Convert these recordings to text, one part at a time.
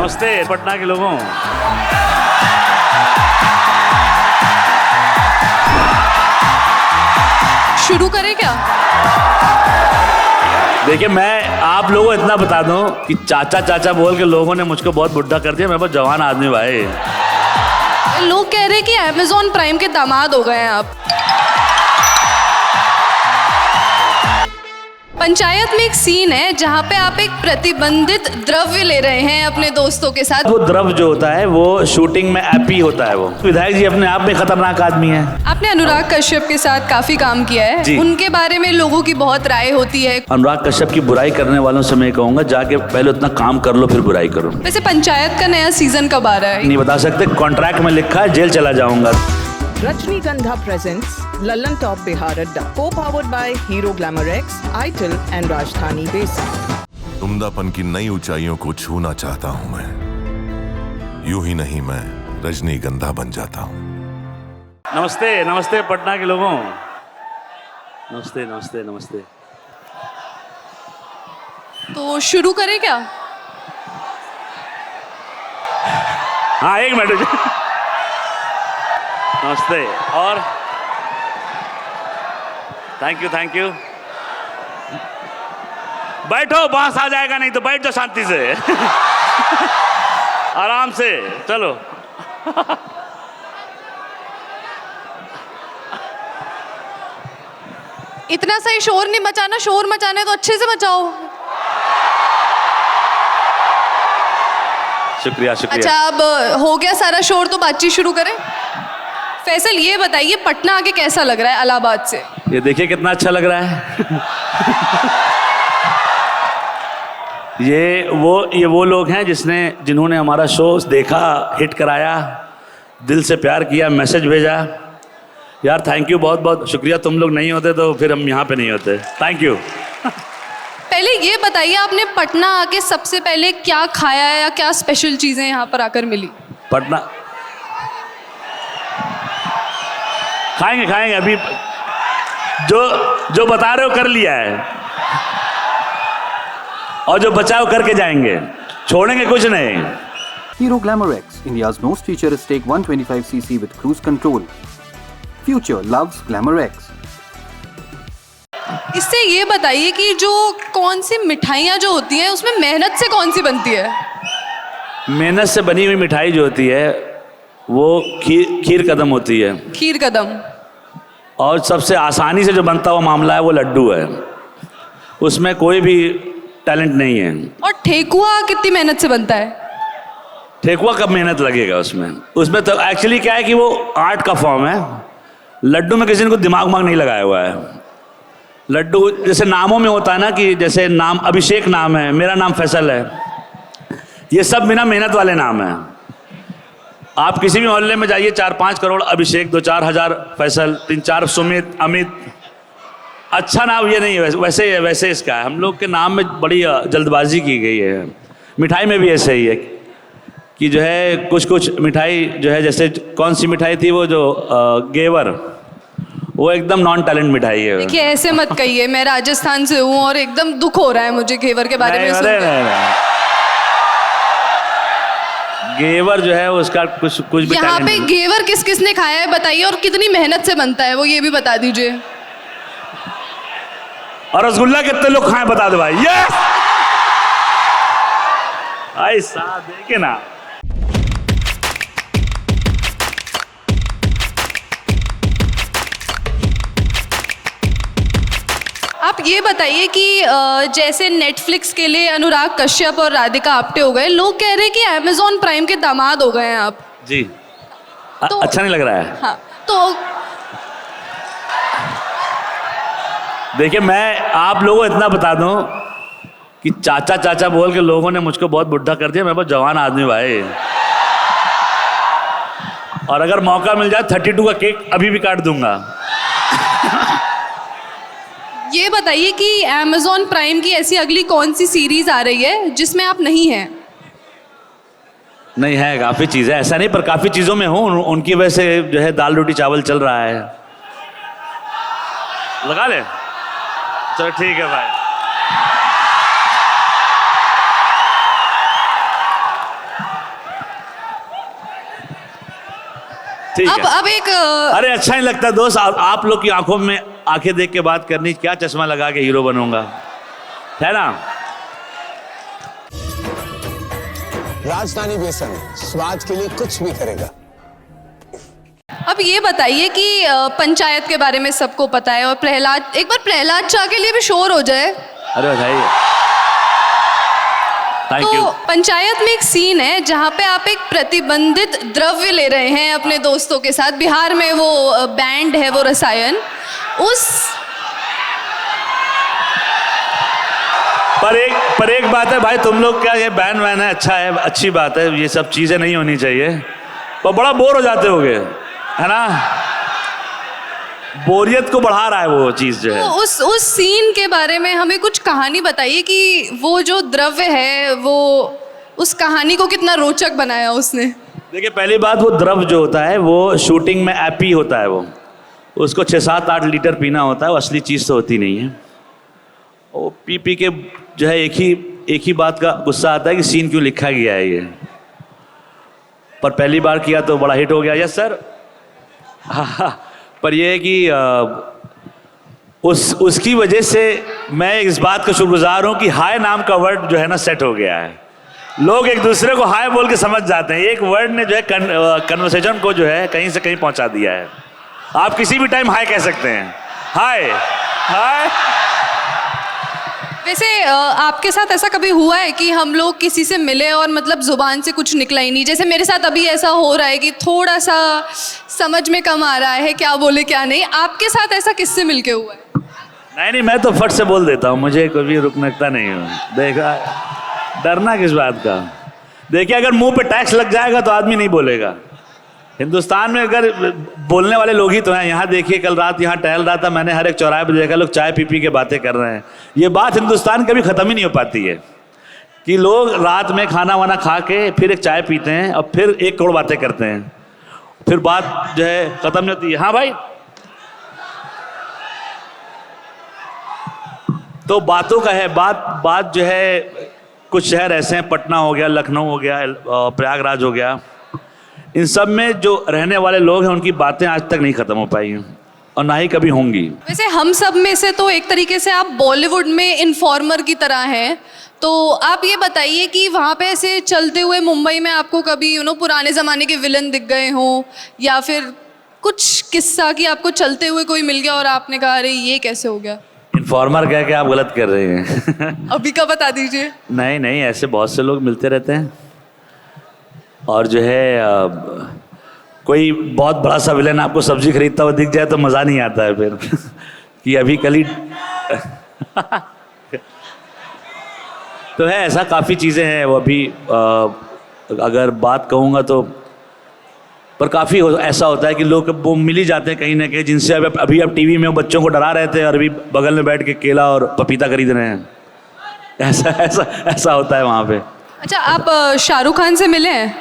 नमस्ते पटना के लोगों। शुरू करें क्या? देखिए, मैं आप लोगों को इतना बता दूं कि चाचा चाचा बोल के लोगों ने मुझको बहुत बुढ़ा कर दिया। मैं बहुत जवान आदमी भाई। लोग कह रहे हैं कि अमेज़न प्राइम के दामाद हो गए हैं आप। पंचायत में एक सीन है जहाँ पे आप एक प्रतिबंधित द्रव्य ले रहे हैं अपने दोस्तों के साथ। वो द्रव जो होता है वो शूटिंग में एपी होता है। वो विधायक जी अपने आप में खतरनाक आदमी है। आपने अनुराग कश्यप के साथ काफी काम किया है जी। उनके बारे में लोगों की बहुत राय होती है। अनुराग कश्यप की बुराई करने वालों से मैं कहूंगा, जाके पहले उतना काम कर लो फिर बुराई करो। वैसे पंचायत का नया सीजन कब आ रहा है? नहीं बता सकते, कॉन्ट्रैक्ट में लिखा है जेल चला जाऊंगा। Rajnigandha presents Lallan Top Bihar Adda, co-powered by Hero Glamour X, Itel and Rajdhani Basic। उम्दापन की नई ऊंचाइयों को छूना चाहता हूं मैं, यूं ही नहीं मैं रजनीगंधा बन जाता हूं। नमस्ते नमस्ते पटना के लोगों। नमस्ते नमस्ते नमस्ते। तो शुरू करें क्या? हाँ, एक मिनट। नमस्ते और थैंक यू। बैठो, बांस आ जाएगा नहीं तो बैठ जाओ शांति से। आराम से चलो। इतना सही शोर नहीं मचाना, शोर मचाना है तो अच्छे से मचाओ। शुक्रिया। अच्छा, अब हो गया सारा शोर तो बातचीत शुरू करें। फैसल, ये बताइए पटना आके कैसा लग रहा है इलाहाबाद से? ये देखिए कितना अच्छा लग रहा है। ये वो लोग हैं जिन्होंने हमारा शो देखा, हिट कराया, दिल से प्यार किया, मैसेज भेजा। यार थैंक यू, बहुत बहुत शुक्रिया। तुम लोग नहीं होते तो फिर हम यहाँ पे नहीं होते। Thank you. पहले ये बताइए आपने पटना आके सबसे पहले क्या खाया है या क्या स्पेशल चीजें यहाँ पर आकर मिली? पटना खाएंगे अभी। जो बता रहे हो कर लिया है और जो बचाओ करके जाएंगे, छोड़ेंगे कुछ नहीं। Hero Glamour X, India's most futuristic 125cc with cruise control. Future loves Glamour X. इससे ये बताइए कि जो कौन सी मिठाइयाँ जो होती हैं उसमें मेहनत से कौन सी बनती है? मेहनत से बनी हुई मिठाई जो होती है वो खीर कदम होती है। खीर कदम। और सबसे आसानी से जो बनता हुआ मामला है वो लड्डू है। उसमें कोई भी टैलेंट नहीं है। और ठेकुआ कितनी मेहनत से बनता है? ठेकुआ कब मेहनत लगेगा उसमें तो एक्चुअली क्या है कि वो आर्ट का फॉर्म है। लड्डू में किसी ने को दिमाग नहीं लगाया हुआ है। लड्डू जैसे नामों में होता है ना, कि जैसे नाम अभिषेक नाम है, मेरा नाम फैसल है, ये सब बिना मेहनत वाले नाम हैं। आप किसी भी मोहल्ले में जाइए, 4-5 करोड़ अभिषेक, 2-4 हजार फैसल, 3-4 सुमित, अमित। अच्छा नाम ये नहीं है, वैसे इसका है। हम लोग के नाम में बड़ी जल्दबाजी की गई है। मिठाई में भी ऐसे ही है कि जो है कुछ मिठाई जो है, जैसे कौन सी मिठाई थी वो जो गेवर, वो एकदम नॉन टैलेंट मिठाई है। देखिए ऐसे मत कहिए, मैं राजस्थान से हूँ और एकदम दुख हो रहा है मुझे घेवर के बारे में सुन के। नहीं। घेवर जो है उसका कुछ भी यहाँ पे टैलेंट घेवर किस किस ने खाया है बताइए, और कितनी मेहनत से बनता है वो ये भी बता दीजिए। और रसगुल्ला कितने लोग खाए बता दो भाई। यस, ऐसा देखे ना। आप ये बताइए कि जैसे नेटफ्लिक्स के लिए अनुराग कश्यप और राधिका आप्टे हो गए, लोग कह रहे हैं कि अमेज़न प्राइम के दामाद हो गए हैं आप। जी तो अच्छा नहीं लग रहा है? हाँ, तो देखिए, मैं आप लोगों को इतना बता दूं कि चाचा चाचा बोल के लोगों ने मुझको बहुत बुढ़ा कर दिया। मैं बहुत जवान आदमी भाई। और अगर मौका मिल जाए 32 का केक अभी भी काट दूंगा। ये बताइए कि अमेज़न प्राइम की ऐसी अगली कौन सी सीरीज आ रही है जिसमें आप नहीं हैं? नहीं है, काफ़ी चीज़ें, ऐसा नहीं, पर काफ़ी चीज़ों में हूँ। उनकी वजह से जो है दाल रोटी चावल चल रहा है। लगा ले, चलो ठीक है भाई। ठीक है। अब एक अरे अच्छा नहीं लगता दोस्त, आप लोग की आंखों में आंखें देख के बात करनी, क्या चश्मा लगा के हीरो बनूंगा, है ना। राजधानी बेसन स्वाद के लिए कुछ भी करेगा। अब ये बताइए कि पंचायत के बारे में सबको पता है, और प्रहलाद, एक बार प्रहलाद चा के लिए भी शोर हो जाए। अरे बताइए। Thank you. तो पंचायत में एक सीन है जहाँ पे आप एक प्रतिबंधित द्रव्य ले रहे हैं अपने दोस्तों के साथ, बिहार में वो बैंड है, वो रसायन, उस पर एक बात है भाई, तुम लोग क्या ये बैन वैन है, अच्छा है, अच्छी बात है, ये सब चीजें नहीं होनी चाहिए, पर बड़ा बोर हो जाते होगे, है ना। बोरियत को बढ़ा रहा है वो चीज जो है। तो उस सीन के बारे में हमें कुछ कहानी बताइए कि वो जो द्रव्य है वो उस कहानी को कितना रोचक बनाया उसने। देखिए पहली बात, वो द्रव जो होता है वो शूटिंग में एपी होता है, वो उसको 6-7-8 लीटर पीना होता है, वो असली चीज़ तो होती नहीं है। वो पी के जो है एक ही बात का गुस्सा आता है कि सीन क्यों लिखा गया है ये, पर पहली बार किया तो बड़ा हिट हो गया। Yes sir. हाँ, पर ये है कि उसकी वजह से मैं इस बात का शुक्रगुजार हूँ कि हाय नाम का वर्ड जो है ना सेट हो गया है, लोग एक दूसरे को हाय बोल के समझ जाते हैं। एक वर्ड ने जो है कन्वर्सेशन को जो है कहीं से कहीं पहुंचा दिया है। आप किसी भी टाइम हाय कह सकते हैं, हाय हाय। वैसे आपके साथ ऐसा कभी हुआ है कि हम लोग किसी से मिले और मतलब जुबान से कुछ निकला ही नहीं? जैसे मेरे साथ अभी ऐसा हो रहा है कि थोड़ा सा समझ में कम आ रहा है क्या बोले क्या नहीं। आपके साथ ऐसा किससे मिलके हुआ है? नहीं, मैं तो फट से बोल देता हूँ, मुझे कभी रुकनकता नहीं हूँ। देखा, डरना किस बात का। देखिए अगर मुंह पे टैक्स लग जाएगा तो आदमी नहीं बोलेगा। हिंदुस्तान में अगर बोलने वाले लोग ही तो हैं। यहाँ देखिए, कल रात यहाँ टहल रहा था, मैंने हर एक चौराहे पर देखा लोग चाय पी के बातें कर रहे हैं। ये बात हिंदुस्तान कभी ख़त्म ही नहीं हो पाती है कि लोग रात में खाना वाना खा के फिर एक चाय पीते हैं और फिर 1 करोड़ बातें करते हैं, फिर बात जो है ख़त्म नहीं होती है। हाँ भाई, तो बातों का है, बात जो है, कुछ शहर ऐसे हैं, पटना हो गया, लखनऊ हो गया, प्रयागराज हो गया, इन सब में जो रहने वाले लोग हैं उनकी बातें आज तक नहीं ख़त्म हो पाई हैं और ना ही कभी होंगी। वैसे हम सब में से तो एक तरीके से आप बॉलीवुड में इन्फॉर्मर की तरह हैं, तो आप ये बताइए कि वहाँ पे ऐसे चलते हुए मुंबई में आपको कभी पुराने ज़माने के विलन दिख गए हों, या फिर कुछ किस्सा कि आपको चलते हुए कोई मिल गया और आपने कहा अरे ये कैसे हो गया? इन्फॉर्मर कह के आप गलत कर रहे हैं। अभी का बता दीजिए। नहीं, ऐसे बहुत से लोग मिलते रहते हैं और जो है कोई बहुत बड़ा सा विलन आपको सब्जी खरीदता हुआ दिख जाए तो मज़ा नहीं आता है फिर कि अभी कल ही तो है, ऐसा काफ़ी चीज़ें हैं। वो अभी अगर बात कहूँगा तो, पर काफ़ी ऐसा होता है कि लोग वो मिल ही जाते हैं कहीं ना कहीं, जिनसे अभी अब टीवी में वो बच्चों को डरा रहे थे और अभी बगल में बैठ के केला और पपीता खरीद रहे हैं। ऐसा होता है वहाँ पे। अच्छा, आप शाहरुख खान से मिले हैं?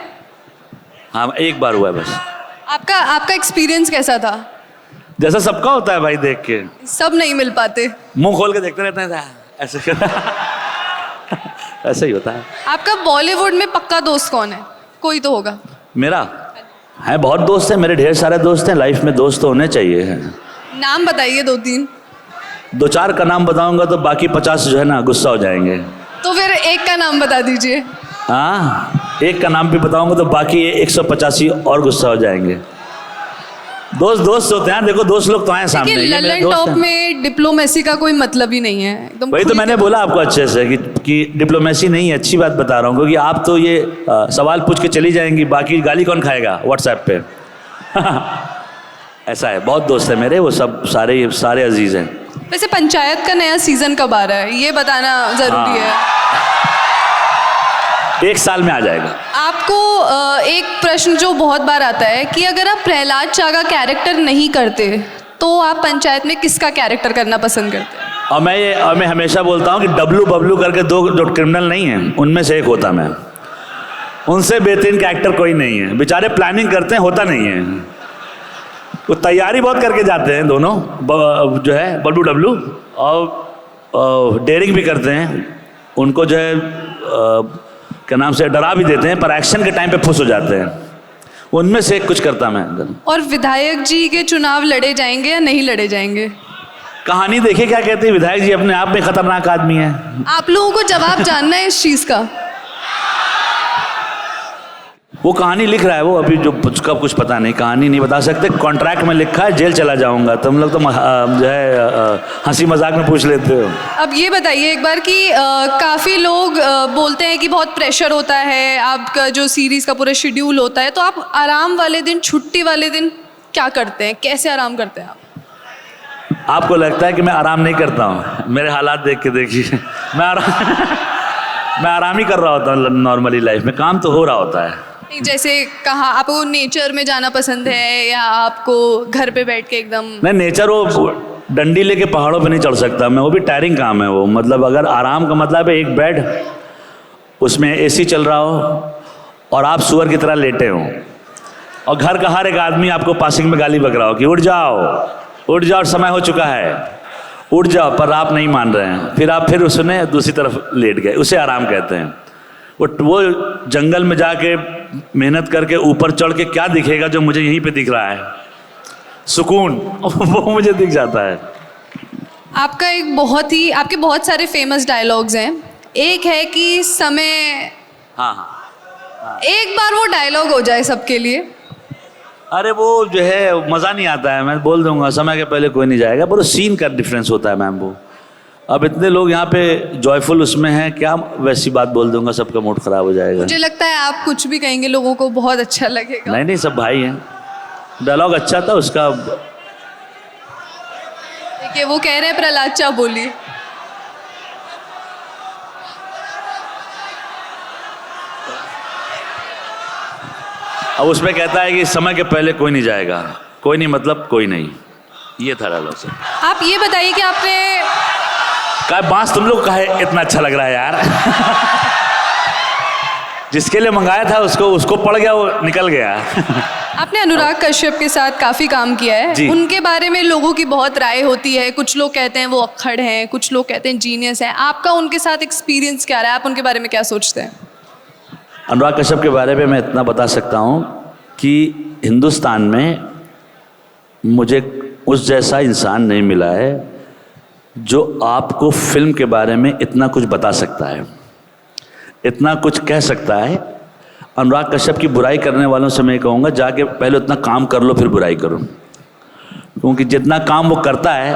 हाँ, एक बार हुआ है बस। आपका एक्सपीरियंस कैसा था? जैसा सबका होता है भाई, देख के सब नहीं मिल पाते, मुंह खोल के देखते रहते हैं ऐसे। ऐसा ही होता है। आपका बॉलीवुड में पक्का दोस्त कौन है? कोई तो होगा। मेरा है, बहुत दोस्त हैं मेरे, ढेर सारे दोस्त हैं। लाइफ में दोस्त तो होने चाहिए। नाम बताइए 2-3। 2-4 का नाम बताऊंगा तो बाकी 50 जो है ना गुस्सा हो जाएंगे। तो फिर एक का नाम बता दीजिए। हाँ, एक का नाम भी बताऊंगा तो बाकी 185 और गुस्सा हो जाएंगे। दोस्त होते हैं, देखो दोस्त लोग तो आए सामने। देखिए, ललन टॉप में डिप्लोमेसी का कोई मतलब ही नहीं है, एकदम। वही तो मैंने बोला आपको अच्छे से कि डिप्लोमेसी नहीं है, अच्छी बात बता रहा हूँ, क्योंकि आप तो ये सवाल पूछ के चली जाएंगी, बाकी गाली कौन खाएगा व्हाट्सएप पे। ऐसा है, बहुत दोस्त है मेरे, वो सब सारे अजीज हैं। वैसे पंचायत का नया सीजन कब आ रहा है ये बताना जरूरी है। 1 साल में आ जाएगा। आपको एक प्रश्न जो बहुत बार आता है कि अगर आप प्रहलाद चा का कैरेक्टर नहीं करते तो आप पंचायत में किसका कैरेक्टर करना पसंद करते हैं? और मैं हमेशा बोलता हूँ कि डब्लू बबलू करके 2 जो क्रिमिनल नहीं हैं, उनमें से एक होता मैं। उनसे बेहतरीन कैरेक्टर कोई नहीं है। बेचारे प्लानिंग करते हैं, होता नहीं है। वो तैयारी बहुत करके जाते हैं दोनों, जो है बबलू डब्लू, और डेयरिंग भी करते हैं। उनको जो है क्या नाम से डरा भी देते हैं, पर एक्शन के टाइम पे फुस हो जाते हैं। उनमें से कुछ करता मैं। और विधायक जी के चुनाव लड़े जाएंगे या नहीं लड़े जाएंगे? कहानी देखिए क्या कहते हैं, विधायक जी अपने आप में खतरनाक आदमी है। आप लोगों को जवाब जानना है इस चीज का। वो कहानी लिख रहा है वो, अभी जो उसका कुछ पता नहीं, कहानी नहीं बता सकते। कॉन्ट्रैक्ट में लिखा है जेल चला जाऊंगा, तुम लोग तो जो है हंसी मजाक में पूछ लेते हो। अब ये बताइए एक बार कि काफ़ी लोग बोलते हैं कि बहुत प्रेशर होता है, आपका जो सीरीज़ का पूरा शेड्यूल होता है, तो आप आराम वाले दिन, छुट्टी वाले दिन क्या करते हैं, कैसे आराम करते हैं आप? आपको लगता है कि मैं आराम नहीं करता हूँ? मेरे हालात देख के देखिए, मैं आराम ही कर रहा होता हूँ नॉर्मली लाइफ में, काम तो हो रहा होता है। जैसे कहा आपको नेचर में जाना पसंद है या आपको घर पे बैठ के एकदम? नहीं, नेचर वो डंडी लेके पहाड़ों पे नहीं चढ़ सकता मैं, वो भी टायरिंग काम है वो। मतलब अगर आराम का मतलब है एक बेड, उसमें एसी चल रहा हो और आप सुअर की तरह लेटे हो, और घर का हर एक आदमी आपको पासिंग में गाली बक रहा हो कि उठ जाओ समय हो चुका है, उठ जाओ, पर आप नहीं मान रहे हैं, फिर आप फिर उसने दूसरी तरफ लेट गए, उसे आराम कहते हैं। वो जंगल में जाके मेहनत करके ऊपर चढ़ के क्या दिखेगा जो मुझे यहीं पे दिख रहा है, सुकून वो मुझे दिख जाता है। आपका आपके बहुत सारे फेमस डायलॉग्स हैं। एक है कि समय, हाँ, एक बार वो डायलॉग हो जाए सबके लिए। अरे वो जो है मज़ा नहीं आता है, मैं बोल दूंगा समय के पहले कोई नहीं जाएगा, पर वो सीन का डिफरेंस होता है मैम। वो अब इतने लोग यहाँ पे जॉयफुल उसमें हैं, क्या वैसी बात बोल दूंगा सबका मूड खराब हो जाएगा। मुझे लगता है आप कुछ भी कहेंगे लोगों को बहुत अच्छा लगेगा। नहीं, सब भाई हैं। डायलॉग अच्छा था उसका। देखिए वो कह रहे हैं प्रहलाद चा बोलिए। अब उसमें कहता है कि समय के पहले कोई नहीं जाएगा, कोई नहीं मतलब कोई नहीं, ये था डायलॉग से। आप ये बताइए कि आपने क्या बांस तुम लोग का है इतना अच्छा लग रहा है यार जिसके लिए मंगाया था उसको पड़ गया, वो निकल गया आपने अनुराग कश्यप के साथ काफी काम किया है, उनके बारे में लोगों की बहुत राय होती है। कुछ लोग कहते हैं वो अक्खड़ हैं, कुछ लोग कहते हैं जीनियस हैं। आपका उनके साथ एक्सपीरियंस क्या रहा है, आप उनके बारे में क्या सोचते हैं? अनुराग कश्यप के बारे में मैं इतना बता सकता हूँ कि हिंदुस्तान में मुझे उस जैसा इंसान नहीं मिला है जो आपको फिल्म के बारे में इतना कुछ बता सकता है, इतना कुछ कह सकता है। अनुराग कश्यप की बुराई करने वालों से मैं कहूँगा जाके पहले उतना काम कर लो फिर बुराई करो, क्योंकि जितना काम वो करता है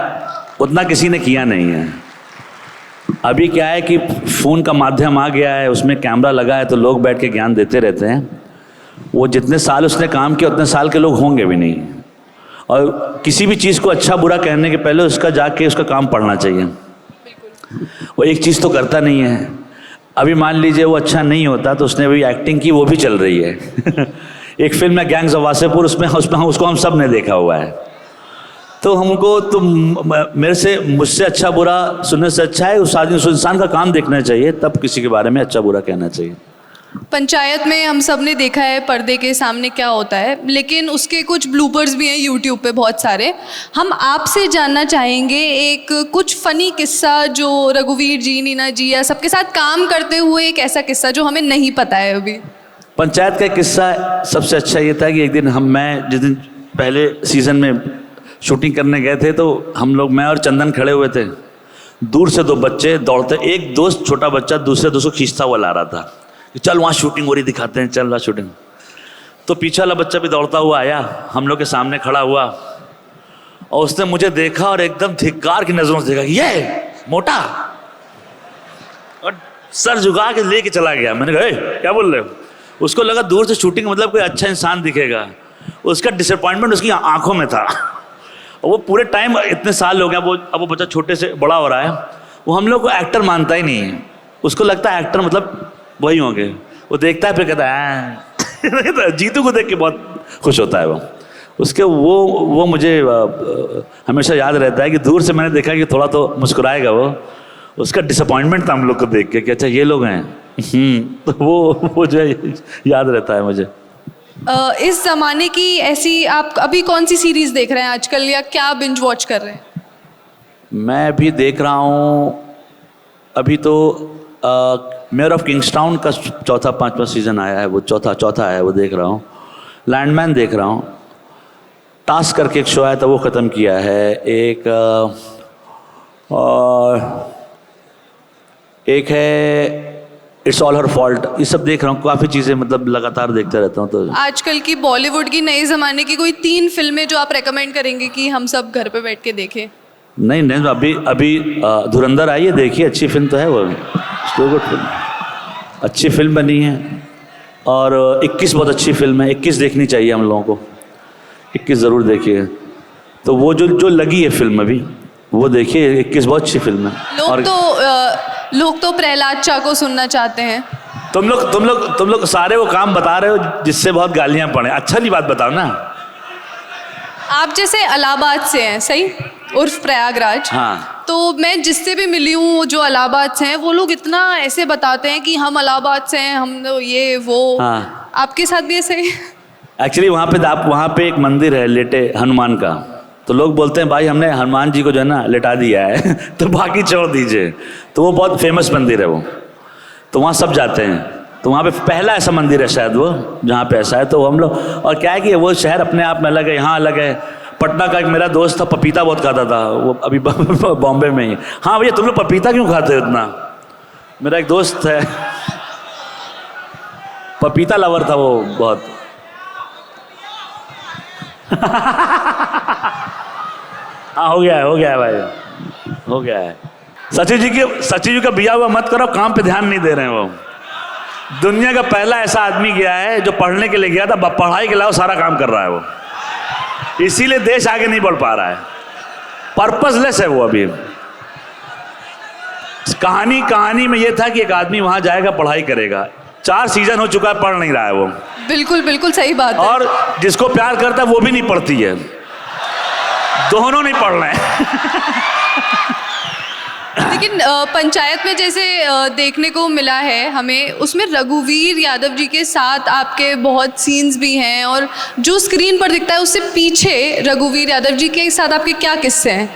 उतना किसी ने किया नहीं है। अभी क्या है कि फ़ोन का माध्यम आ गया है, उसमें कैमरा लगा है तो लोग बैठ के ज्ञान देते रहते हैं। वो जितने साल उसने काम किया उतने साल के लोग होंगे भी नहीं, और किसी भी चीज़ को अच्छा बुरा कहने के पहले उसका जाके उसका काम पढ़ना चाहिए। वो एक चीज़ तो करता नहीं है। अभी मान लीजिए वो अच्छा नहीं होता तो उसने अभी एक्टिंग की, वो भी चल रही है एक फिल्म है गैंग्स ऑफ वासेपुर, उसमें उसको हम सब ने देखा हुआ है। तो हमको तो मुझसे अच्छा बुरा सुनने से अच्छा है उस आदमी, उस इंसान का काम देखना चाहिए, तब किसी के बारे में अच्छा बुरा कहना चाहिए। पंचायत में हम सब ने देखा है पर्दे के सामने क्या होता है, लेकिन उसके कुछ ब्लूपर्स भी हैं यूट्यूब पे बहुत सारे। हम आपसे जानना चाहेंगे एक कुछ फ़नी किस्सा जो रघुवीर जी, नीना जी या सबके साथ काम करते हुए एक ऐसा किस्सा जो हमें नहीं पता है अभी। पंचायत का किस्सा सबसे अच्छा ये था कि एक दिन मैं जिस दिन पहले सीज़न में शूटिंग करने गए थे तो हम लोग, मैं और चंदन खड़े हुए थे, दूर से दो बच्चे दौड़ते, एक दोस्त छोटा बच्चा दूसरे दोस्त को खींचता हुआ ला रहा था कि चल वहाँ शूटिंग हो रही, दिखाते हैं, चल वहाँ शूटिंग। तो पीछे वाला बच्चा भी दौड़ता हुआ आया, हम लोग के सामने खड़ा हुआ और उसने मुझे देखा और एकदम धिक्कार की नज़रों से देखा, ये मोटा, और सर झुका के लेके चला गया। मैंने कहा क्या बोल रहे हो? उसको लगा दूर से शूटिंग मतलब कोई अच्छा इंसान दिखेगा, उसका डिसअपॉइंटमेंट उसकी आंखों में था। और वो पूरे टाइम, इतने साल हो गया, अब वो बच्चा छोटे से बड़ा हो रहा है, वो हम लोग को एक्टर मानता ही नहीं है। उसको लगता है एक्टर मतलब वही होंगे। वो देखता है फिर कहता है जीतू को देख के बहुत खुश होता है वो। उसके वो मुझे हमेशा याद रहता है कि दूर से मैंने देखा कि थोड़ा तो मुस्कुराएगा वो, उसका डिसअपॉइंटमेंट था हम लोग को देख के कि अच्छा ये लोग हैं। तो वो जो है याद रहता है मुझे। इस ज़माने की ऐसी आप अभी कौन सी सीरीज़ देख रहे हैं आजकल, या क्या बिंज वॉच कर रहे हैं? मैं अभी देख रहा हूँ, अभी तो मेयर ऑफ किंग्स्टाउन का चौथा 5वां सीज़न आया है, वो चौथा है, वो देख रहा हूँ। लैंडमैन देख रहा हूँ, टास्क करके एक शो आया था वो ख़त्म किया है, एक है इट्स ऑल हर फॉल्ट, ये सब देख रहा हूँ, काफ़ी चीज़ें मतलब लगातार देखते रहता हूँ। तो आजकल की बॉलीवुड की नए ज़माने की कोई 3 फिल्में जो आप रेकमेंड करेंगे कि हम सब घर पे बैठ के देखें? नहीं, अभी धुरंधर आई है, देखिए, अच्छी फिल्म तो है वो, गुड फिल्म, अच्छी फिल्म बनी है। और 21 बहुत अच्छी फिल्म है, 21 देखनी चाहिए हम लोगों को, 21 ज़रूर देखिए। तो वो जो लगी है फिल्म अभी वो देखिए, 21 बहुत अच्छी फिल्म है। लोग तो प्रहलाद चा को सुनना चाहते हैं। तुम लोग सारे वो काम बता रहे हो जिससे बहुत गालियां पड़े, अच्छा नहीं बात बताओ ना। आप जैसे इलाहाबाद से हैं, सही, उर्फ प्रयागराज। हाँ। तो मैं जिससे भी मिली हूँ जो इलाहाबाद से हैं, वो लोग इतना ऐसे बताते हैं कि हम इलाहाबाद से हैं, हम ये वो। हाँ। आपके साथ भी ऐसे ही? एक्चुअली वहाँ पे एक मंदिर है लेटे हनुमान का, तो लोग बोलते हैं भाई हमने हनुमान जी को जो है ना लेटा दिया है तो बाकी छोड़ दीजिए। तो वो बहुत फेमस मंदिर है वो, तो वहाँ सब जाते हैं। तो वहाँ पे पहला ऐसा मंदिर है शायद वो जहाँ पे ऐसा है। तो हम लोग, और क्या है कि वो शहर अपने आप में अलग है, यहाँ अलग है। पटना का एक मेरा दोस्त था, पपीता बहुत खाता था, वो अभी बॉम्बे में ही। हाँ भैया तुम लोग पपीता क्यों खाते हो इतना? मेरा एक दोस्त है पपीता लवर था वो बहुत हाँ हो गया है भाई, हो गया है। सचिन जी का बिया हुआ मत करो, काम पे ध्यान नहीं दे रहे हैं वो। दुनिया का पहला ऐसा आदमी गया है जो पढ़ने के लिए गया था, पढ़ाई के अलावा सारा काम कर रहा है वो, इसीलिए देश आगे नहीं बढ़ पा रहा है, पर्पसलेस है वो अभी। कहानी में ये था कि एक आदमी वहां जाएगा, पढ़ाई करेगा। 4 सीजन हो चुका है, पढ़ नहीं रहा है वो। बिल्कुल सही बात है। और जिसको प्यार करता है वो भी नहीं पढ़ती है, दोनों नहीं पढ़ रहे हैं लेकिन पंचायत में जैसे देखने को मिला है हमें, उसमें रघुवीर यादव जी के साथ आपके बहुत सीन्स भी हैं, और जो स्क्रीन पर दिखता है उससे पीछे रघुवीर यादव जी के साथ आपके क्या किस्से हैं?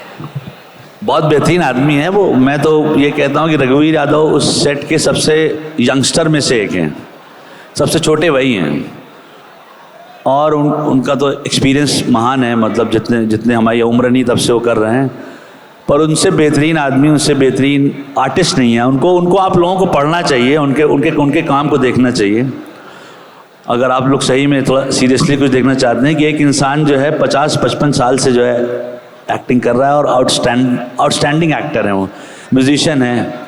बहुत बेहतरीन आदमी है वो। मैं तो ये कहता हूँ कि रघुवीर यादव उस सेट के सबसे यंगस्टर में से एक हैं, सबसे छोटे वही हैं। और उनका तो एक्सपीरियंस महान है, मतलब जितने हमारी उम्र नहीं तब से वो कर रहे हैं। पर उनसे बेहतरीन आदमी, उनसे बेहतरीन आर्टिस्ट नहीं है। उनको आप लोगों को पढ़ना चाहिए, उनके काम को देखना चाहिए। अगर आप लोग सही में थोड़ा सीरियसली कुछ देखना चाहते हैं कि एक इंसान जो है 50-55 साल से जो है एक्टिंग कर रहा है, और आउटस्टैंडिंग एक्टर है वो, म्यूजिशियन है,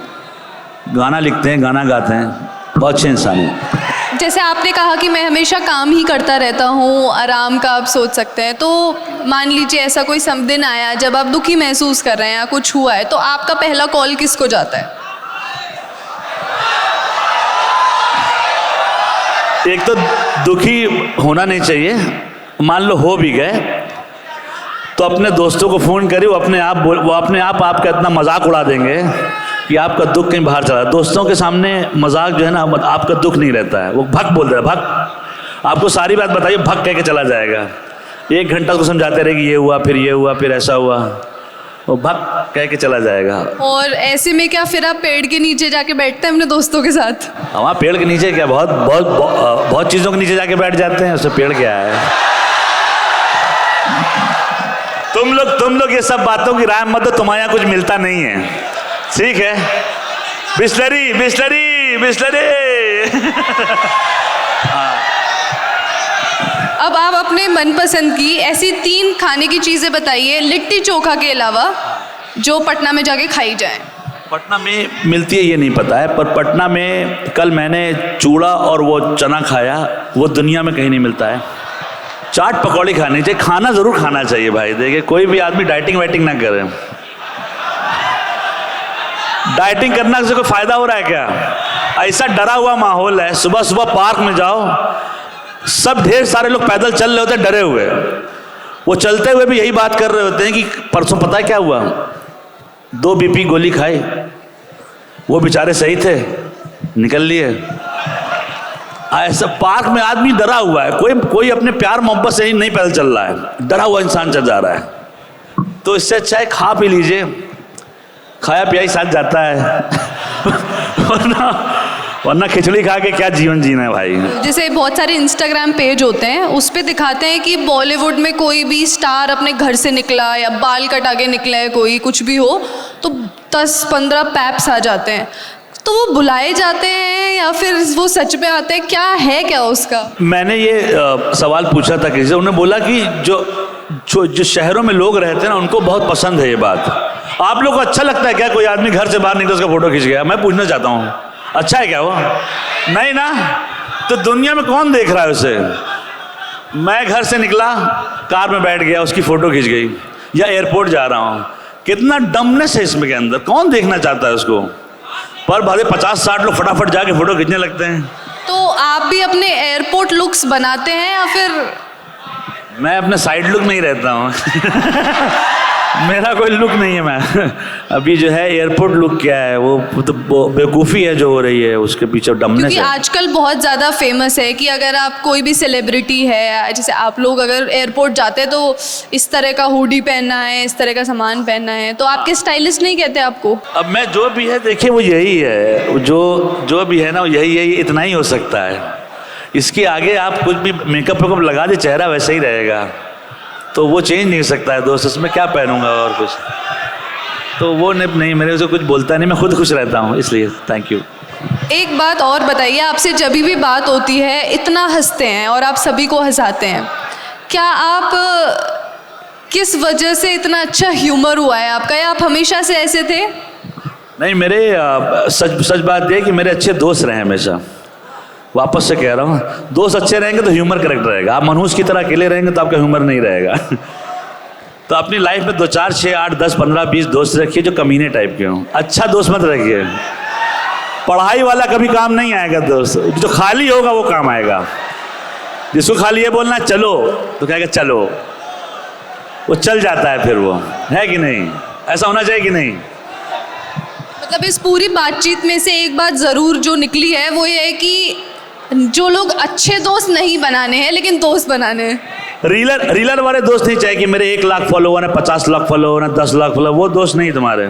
गाना लिखते हैं, गाना गाते हैं, बहुत अच्छे इंसान हैं। जैसे आपने कहा कि मैं हमेशा काम ही करता रहता हूँ, आराम का आप सोच सकते हैं, तो मान लीजिए ऐसा कोई दिन आया जब आप दुखी महसूस कर रहे हैं या कुछ हुआ है, तो आपका पहला कॉल किसको जाता है? एक तो दुखी होना नहीं चाहिए, मान लो हो भी गए तो अपने दोस्तों को फ़ोन करिए, वो अपने आप आपका इतना मजाक उड़ा देंगे कि आपका दुख कहीं बाहर चला। दोस्तों के सामने मजाक जो है ना, आपका दुख नहीं रहता है, वो भक बोल रहा है, भक। आपको सारी बात बताइए, भक कह के चला जाएगा। 1 घंटा उसको समझाते रहे कि ये हुआ, फिर ये हुआ, फिर ऐसा हुआ, वो भक कह के चला जाएगा। और ऐसे में क्या फिर आप पेड़ के नीचे जाके बैठते हैं अपने दोस्तों के साथ? वहाँ पेड़ के नीचे क्या, बहुत चीज़ों के नीचे जाके बैठ जाते हैं, उससे पेड़ क्या है। तुम लोग ये सब बातों की राय मत दो, तुम्हारे यहाँ कुछ मिलता नहीं है, ठीक है? बिस्लरी अब आप अपने मनपसंद की ऐसी 3 खाने की चीज़ें बताइए, लिट्टी चोखा के अलावा, जो पटना में जाके खाई जाए। पटना में मिलती है ये नहीं पता है, पर पटना में कल मैंने चूड़ा और वो चना खाया, वो दुनिया में कहीं नहीं मिलता है। चाट पकौड़ी खानी चाहिए, खाना ज़रूर खाना चाहिए भाई। देखिए कोई भी आदमी डाइटिंग वाइटिंग ना करे। डाइटिंग करना से कोई फ़ायदा हो रहा है क्या? ऐसा डरा हुआ माहौल है, सुबह पार्क में जाओ, सब ढेर सारे लोग पैदल चल रहे होते हैं डरे हुए। वो चलते हुए भी यही बात कर रहे होते हैं कि परसों पता है क्या हुआ, 2 BP गोली खाई, वो बेचारे सही थे, निकल लिए। ऐसा पार्क में आदमी डरा हुआ है, कोई अपने प्यार मोहब्बत से ही नहीं पैदल चल रहा है, डरा हुआ इंसान चल जा रहा है। तो इससे अच्छा है खा पी लीजिए, खाया पिया ही साथ जाता है वरना खिचड़ी खा के क्या जीवन जीना है भाई। जैसे बहुत सारे इंस्टाग्राम पेज होते हैं, उस पे दिखाते हैं कि बॉलीवुड में कोई भी स्टार अपने घर से निकला या बाल कटा के निकला है, कोई कुछ भी हो, तो 10-15 पैप्स आ जाते हैं। तो वो बुलाए जाते हैं या फिर वो सच में आते हैं, क्या है क्या उसका? मैंने ये सवाल पूछा था किसी से, उन्होंने बोला कि जो शहरों में लोग रहते हैं ना, उनको बहुत पसंद है ये बात। आप लोग को अच्छा लगता है क्या कोई आदमी घर से बाहर निकल उसका फोटो खींच गया? मैं पूछना चाहता हूँ, अच्छा है क्या वो? नहीं ना। तो दुनिया में कौन देख रहा है उसे? मैं घर से निकला, कार में बैठ गया, उसकी फोटो खींच गई, या एयरपोर्ट जा रहा हूँ, कितना डमनेस है इसमें के अंदर, कौन देखना चाहता है उसको? पर भाई 50-60 लोग फटाफट जाके फोटो खींचने लगते हैं। तो आप भी अपने एयरपोर्ट लुक्स बनाते हैं या फिर? मैं अपने साइड लुक में ही रहता हूँ। मेरा कोई लुक नहीं है। मैं अभी जो है एयरपोर्ट लुक क्या है, वो तो बेवकूफ़ी है जो हो रही है, उसके पीछे डमनेस क्योंकि है। आजकल बहुत ज़्यादा फेमस है कि अगर आप कोई भी सेलिब्रिटी है, जैसे आप लोग अगर एयरपोर्ट जाते हैं तो इस तरह का हुडी पहनना है, इस तरह का सामान पहनना है, तो आपके स्टाइलिस्ट नहीं कहते आपको? अब मैं जो भी है देखिए वो यही है, जो भी है ना वो यही है, ये इतना ही हो सकता है। इसके आगे आप कुछ भी मेकअप वेकअप लगा दे, चेहरा वैसे ही रहेगा, तो वो चेंज नहीं हो सकता है दोस्त। उसमें क्या पहनूंगा और कुछ, तो वो नहीं, मेरे से कुछ बोलता नहीं, मैं खुद खुश रहता हूँ, इसलिए थैंक यू। एक बात और बताइए, आपसे जब भी बात होती है इतना हंसते हैं और आप सभी को हंसाते हैं, क्या आप किस वजह से इतना अच्छा ह्यूमर हुआ है आपका, या आप हमेशा से ऐसे थे? नहीं, मेरे सच बात यह है कि मेरे अच्छे दोस्त रहे हमेशा। वापस से कह रहा हूँ, दोस्त अच्छे रहेंगे तो ह्यूमर करेक्ट रहेगा। आप मनहूस की तरह अकेले रहेंगे तो आपका ह्यूमर नहीं रहेगा। तो अपनी लाइफ में 2, 4, 6, 8, 10, 15, 20 दोस्त रखिए जो कमीने टाइप के हों। अच्छा दोस्त मत रखिए, पढ़ाई वाला कभी काम नहीं आएगा दोस्त। जो खाली होगा वो काम आएगा। जिसको खाली ये बोलना चलो तो कहेगा चलो, वो चल जाता है फिर, वो है कि नहीं? ऐसा होना चाहिए कि नहीं? मतलब इस पूरी बातचीत में से एक बात ज़रूर जो निकली है वो ये है कि जो लोग अच्छे दोस्त नहीं बनाने हैं लेकिन दोस्त बनाने हैं। रीलर वाले दोस्त नहीं चाहिए कि मेरे 1 लाख फॉलोवर है, 50 लाख फॉलोवर है, 10 लाख फॉलोवर, वो दोस्त नहीं तुम्हारे,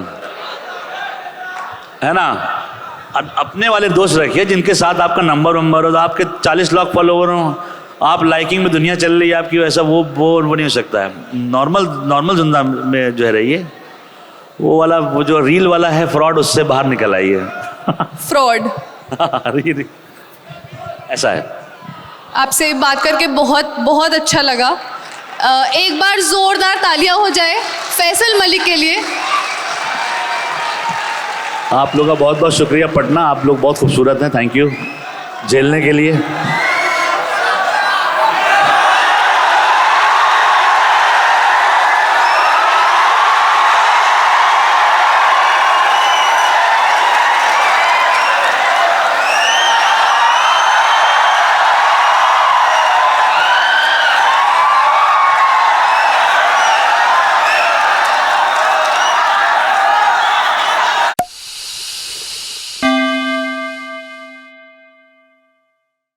है ना? अपने वाले दोस्त रखिए जिनके साथ आपका नंबर हो, तो आपके 40 लाख फॉलोवर हो, आप लाइकिंग में दुनिया चल रही है आपकी, वैसा वो नहीं हो सकता है। नॉर्मल जिंदा में जो है रहिए, वो वाला, वो जो रील वाला है फ्रॉड, उससे बाहर निकल आइए। फ्रॉड ऐसा है। आपसे बात करके बहुत बहुत अच्छा लगा। एक बार जोरदार तालियां हो जाए फैसल मलिक के लिए। आप लोग का बहुत बहुत शुक्रिया। पटना, आप लोग बहुत खूबसूरत हैं, थैंक यू झेलने के लिए।